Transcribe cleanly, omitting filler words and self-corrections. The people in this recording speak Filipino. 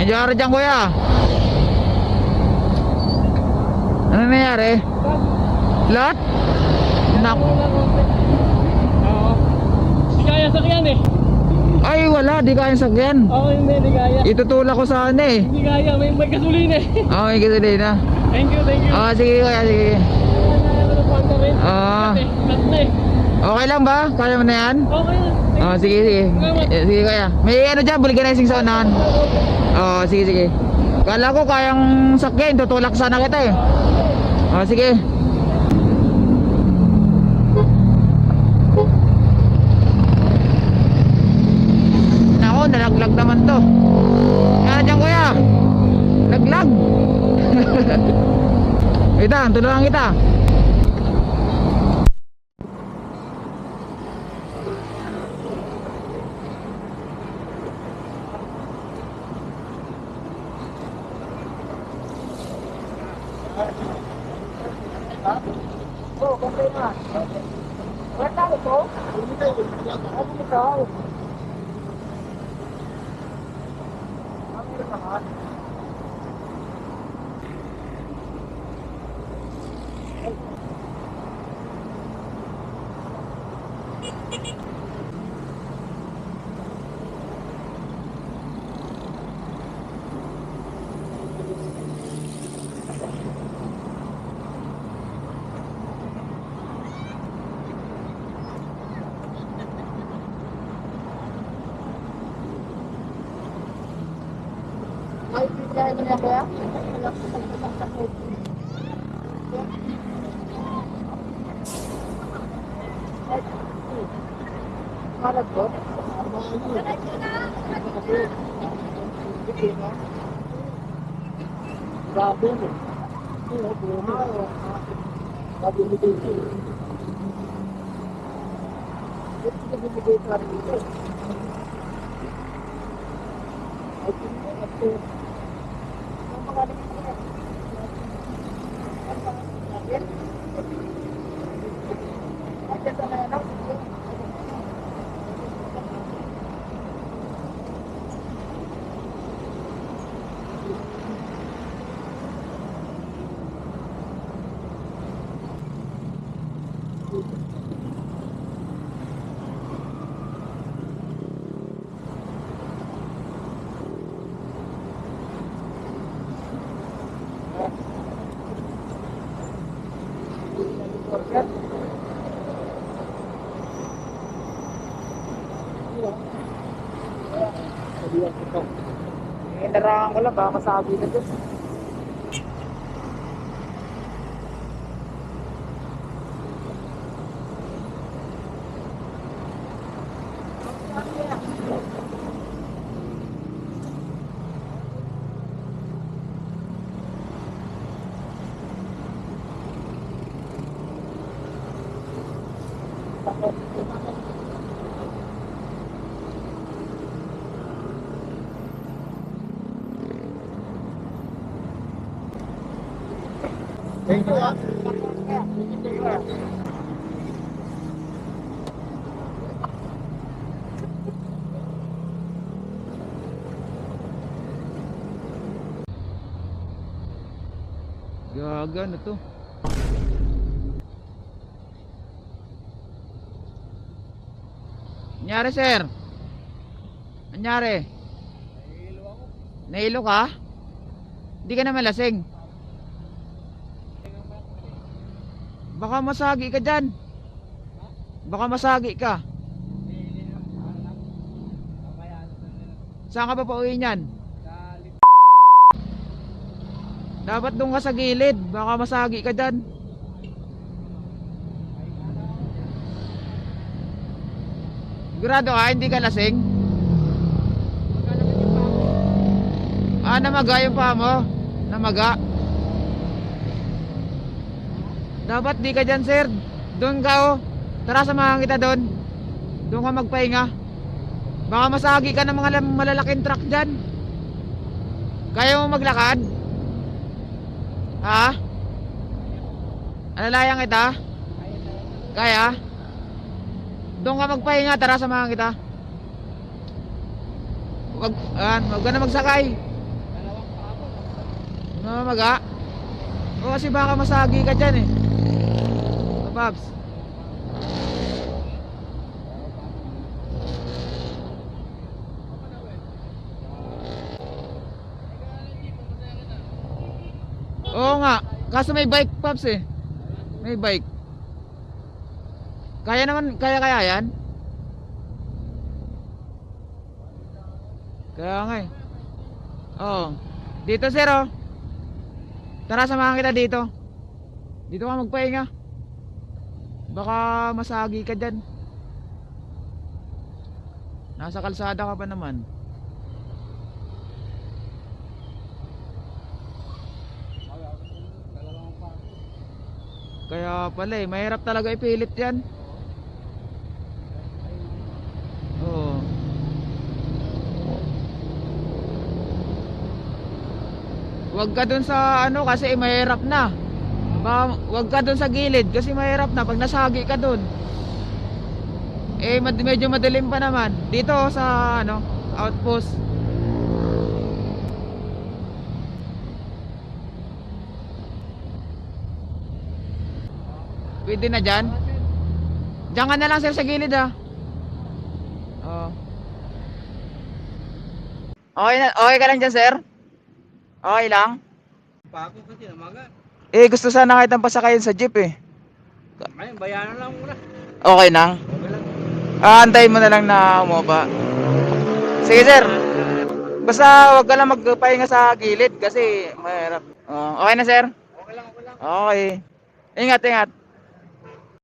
Medyo araw dyan kuya. Ano nangyari? Lahat? Nak. Oo. Di kaya sakyan eh. Ay wala, di kayang sakyan. Oo, hindi kaya. Itutulak ko sana eh. Hindi kaya, may gasolina eh. Okay, gasolina. Thank you. Sige kuya, sige. Lat na eh. Okay lang ba? Kaya mo na yan? Okay na. Sige. Sige kuya. May ano dyan, vulcanizing sa unahan. Sige. Kala ko kayang sakyan, tutulak sana kita eh. Sige. Nako, nalaglag naman to. Yan dyan kuya. Laglag. Kita, tulungan kita. Ay, bigyan mo na kaya? Malag ko? Grabe mo. Grabe mo dito. Ito bibigay sa akin dito. Ay, ito. Narangan ko lang, baka masabi na dyan. Thank you, ah. Gaga na to. Anyari sir? Anyari? Nahilo ka? Hindi ka naman lasing. Baka masagi ka dyan. Baka masagi ka. Saan ka ba pauwi niyan? Dapat doon ka sa gilid. Baka masagi ka dyan. Sigurado ka, hindi ka lasing? Namaga yung paa mo? Namaga? Dapat di ka dyan sir. Doon ka oh. Tara samahan kita doon. Doon ka magpahinga. Baka masagi ka ng mga malalaking truck dyan. Kaya mo maglakad? Ha? Alalayang kita? Kaya? Doon ka magpahinga. Tara samahan kita. Wag ka na magsakay. Namamaga? O kasi baka masagi ka dyan eh. Paps. Oo nga. Kaso may bike, Paps eh. May bike. Kaya naman, kaya yan? Kaya nga eh. Oo. Dito sir oh. Tara samahan kita dito. Dito ka magpahinga. Baka masagi ka dyan. Nasa kalsada ka pa naman. Kaya pala eh, mahirap talaga ipilit yan. Oo. Huwag ka dun sa ano kasi mahirap na. Huwag ka dun sa gilid kasi mahirap na pag nasagi ka dun. Eh medyo madilim pa naman. Dito sa ano, outpost. Pwede na dyan. Diyan ka na lang sir sa gilid ah. Oo. Okay ka lang dyan sir? Okay lang? Pako kasi namaga. Eh gusto sana kitang pasakayin sa jeep eh. Ayun, bayaran lang muna. Okay lang? Okay lang. Antayin mo na lang na umaba. Sige sir. Basta wag ka lang magpahinga sa gilid kasi mahirap. Okay na sir? Okay lang, okay lang. Okay. Ingat, ingat.